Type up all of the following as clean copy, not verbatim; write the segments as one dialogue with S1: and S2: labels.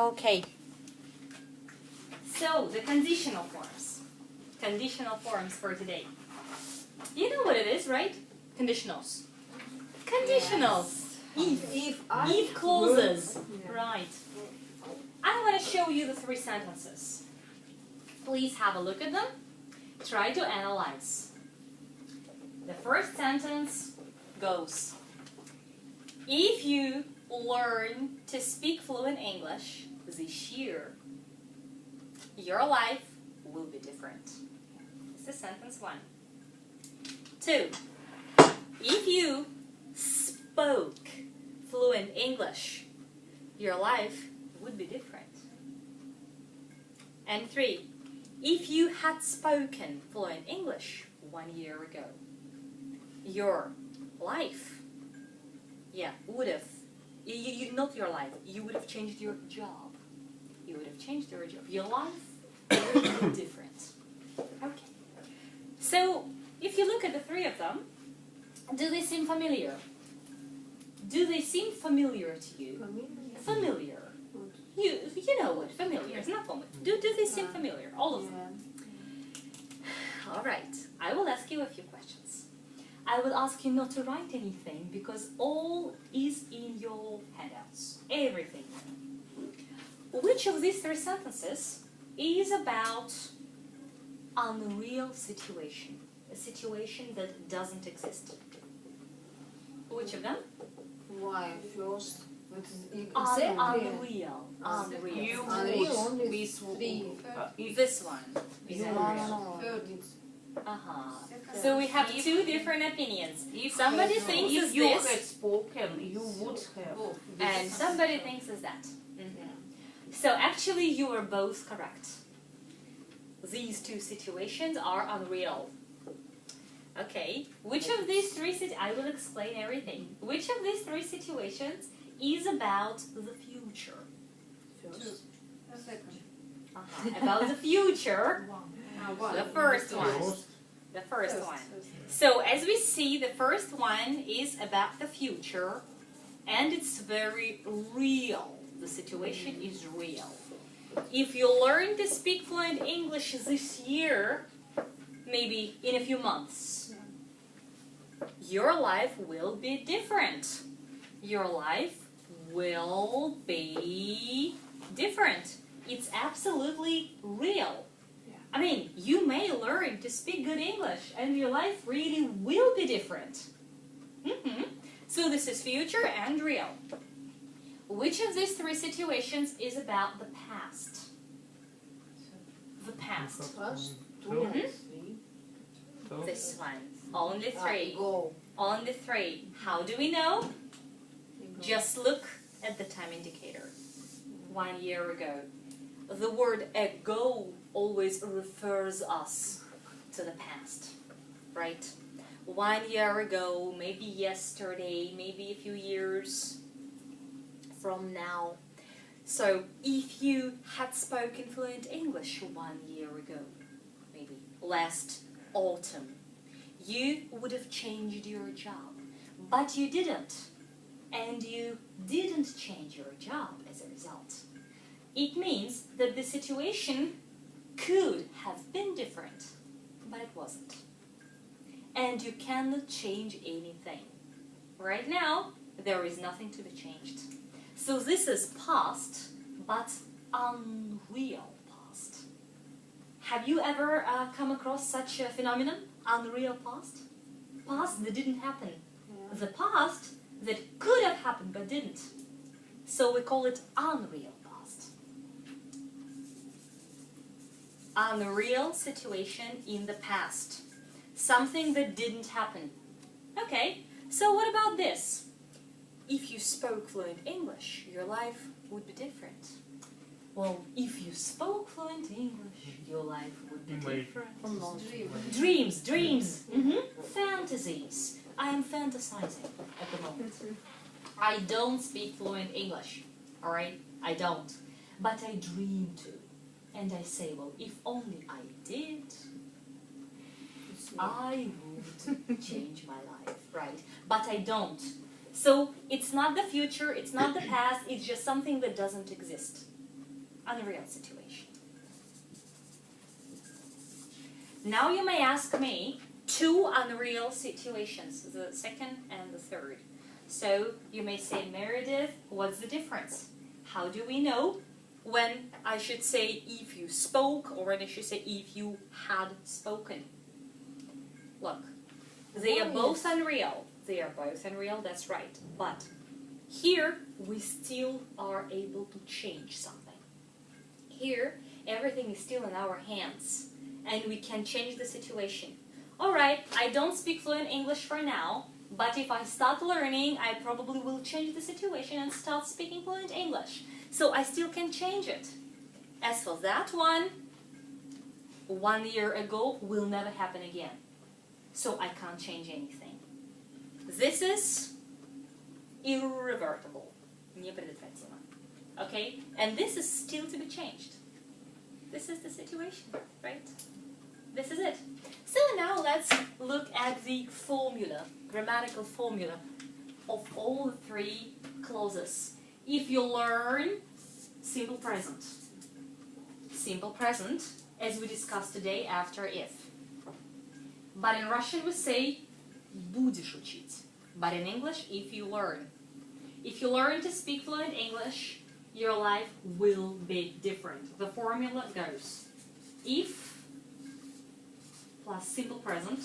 S1: Okay. So, the conditional forms. Conditional forms for today. You know what it is, right? Conditionals. Conditionals.
S2: If
S1: If clauses.
S2: Yeah.
S1: Right. I want to show you the 3 sentences. Please have a look at them. Try to analyze. The first sentence goes, if you learn to speak fluent English this year, your life will be different. This is sentence 1. 2. If you spoke fluent English, your life would be different. And 3. If you had spoken fluent English 1 year ago, your life, would have, not your life, you would have changed your job. You would have changed your job. Your life would be different. Okay. So, if you look at the 3 of them, do they seem familiar? Do they seem familiar to you? Familiar. You know what familiar is, not familiar. Do they seem familiar? All of them. All right. I will ask you a few questions. I will ask you not to write anything because all is in your handouts. Everything. Which of these 3 sentences is about unreal situation? A situation that doesn't exist. Which of them?
S2: Why first?
S1: Unreal.
S3: You
S2: Unreal
S3: would.
S2: only
S3: This
S2: 3.
S1: This one is unreal. So we have 2 different opinions. Somebody thinks it's
S3: if you had
S1: this,
S3: spoken, you would have.
S1: and somebody thinks it's that. So actually you are both correct. These 2 situations are unreal. Okay, which of these 3 I will explain everything. Which of these 3 situations is about the future?
S2: First.
S1: About the future. The first one. The first one. So as we see, the first one is about the future, and it's very real. The situation is real. If you learn to speak fluent English this year, maybe in a few months, your life will be different. Your life will be different. It's absolutely real. I mean, you may learn to speak good English and your life really will be different. So this is future and real. Which of these 3 situations is about the past? The past.
S2: First.
S1: This one. Only 3.
S2: Go.
S1: Only 3. How do we know? Just look at the time indicator. 1 year ago. The word ago always refers us to the past, right? 1 year ago, maybe yesterday, maybe a few years from now. So if you had spoken fluent English 1 year ago, maybe last autumn, you would have changed your job, but you didn't, and you didn't change your job as a result. It means that the situation could have been different, but it wasn't. And you cannot change anything. Right now, there is nothing to be changed. So this is past, but unreal past. Have you ever come across such a phenomenon? Unreal past? Past that didn't happen. The past that could have happened but didn't. So we call it unreal past. Unreal situation in the past. Something that didn't happen. Okay, so what about this? If you spoke fluent English, your life would be different. Well, if you spoke fluent English, your life would be different. Dreams. Fantasies. I am fantasizing at the moment. I don't speak fluent English, alright? I don't. But I dream to. And I say, well, if only I did, I would change my life, right? But I don't. So it's not the future, it's not the past, it's just something that doesn't exist. unreal situation. Now you may ask me two unreal situations, the second and the third. So you may say, Meredith, what's the difference? How do we know when I should say if you spoke or when I should say if you had spoken? Look, they are both unreal. They are both unreal, that's right. But here we still are able to change something. Here everything is still in our hands and we can change the situation. Alright, I don't speak fluent English for now, but if I start learning, I probably will change the situation and start speaking fluent English. So I still can change it. As for that one, 1 year ago will never happen again. So I can't change anything. This is irreversible. Непредотвратимо. Okay? And this is still to be changed. This is the situation, right? This is it. So now let's look at the formula, grammatical formula of all the three clauses. If you learn simple present, as we discussed today after if. But in Russian we say будешь учить. But in English, if you learn. If you learn to speak fluent English, your life will be different. The formula goes if plus simple present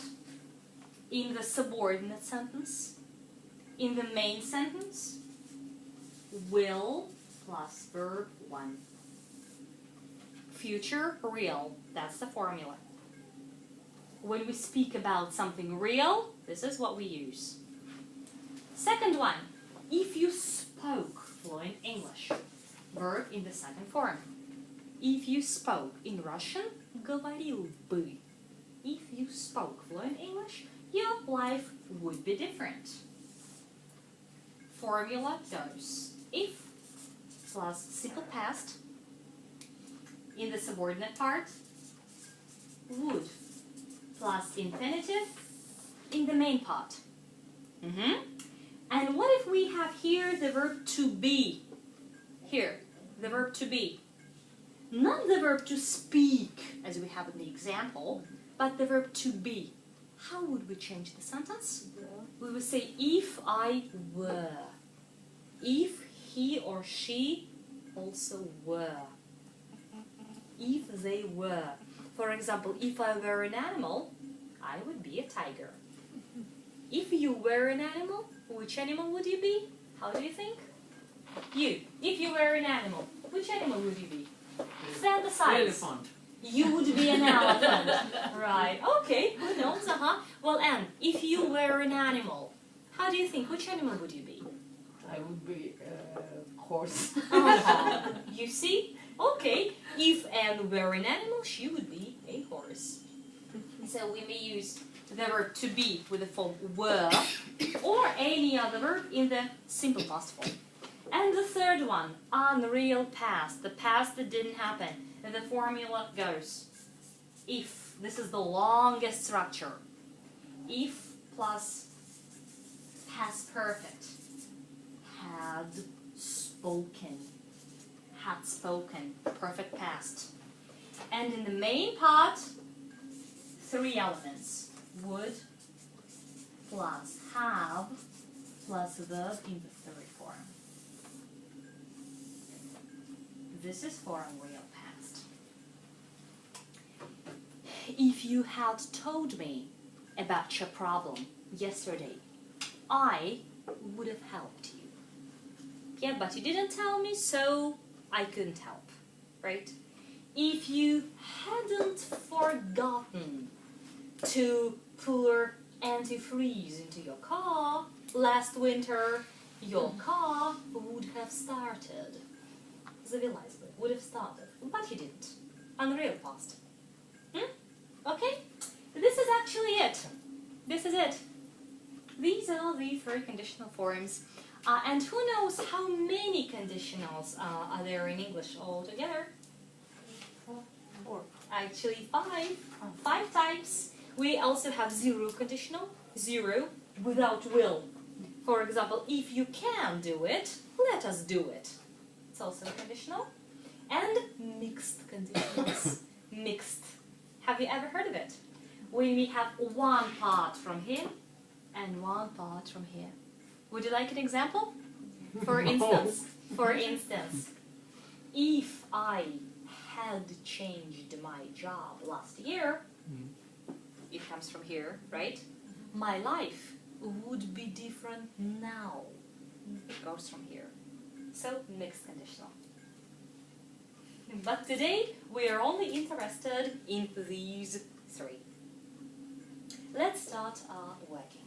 S1: in the subordinate sentence, in the main sentence, will plus verb 1. Future real, that's the formula. When we speak about something real, this is what we use. Second one, if you spoke fluent English, verb in the second form. If you spoke in Russian, говорил бы. If you spoke fluent English, your life would be different. Formula goes if plus simple past in the subordinate part, would plus infinitive in the main part. And what if we have here the verb to be? Here, the verb to be. Not the verb to speak, as we have in the example, but the verb to be. How would we change the sentence? We would say, if I were. If he or she also were. If they were. For example, if I were an animal, I would be a tiger. If you were an animal, which animal would you be? How do you think? You. If you were an animal, which animal would you be? Stand aside.
S4: Elephant.
S1: You would be an elephant. Right. Okay. Who knows? Well, Anne, if you were an animal, how do you think? Which animal would you be?
S3: I would be a horse.
S1: You see? Okay. If Anne were an animal, she would be a horse. So we may use the verb to be with the form were or any other verb in the simple past form. And the third one, unreal past, the past that didn't happen. And the formula goes if. This is the longest structure. If plus past perfect. Had spoken. Had spoken. Perfect past. And in the main part, 3 elements. Would plus have plus verb in the third form. This is for unreal past. If you had told me about your problem yesterday, I would have helped you. Yeah, but you didn't tell me, so I couldn't help, right? If you hadn't forgotten to pour antifreeze into your car last winter, your car would have started. Завелась бы, would have started, but you didn't. Unreal past. Okay? This is actually it. This is it. These are the 3 conditional forms. And who knows how many conditionals are there in English altogether? 4. Actually 5. 5 types. We also have 0 conditional. 0 without will. For example, if you can do it, let us do it. It's also conditional. And mixed conditions. Mixed. Have you ever heard of it? When we have one part from here and one part from here. Would you like an example? For instance, if I had changed my job last year, it comes from here, right? My life would be different now. It goes from here. So, mixed conditional. But today, we are only interested in these three. Let's start working.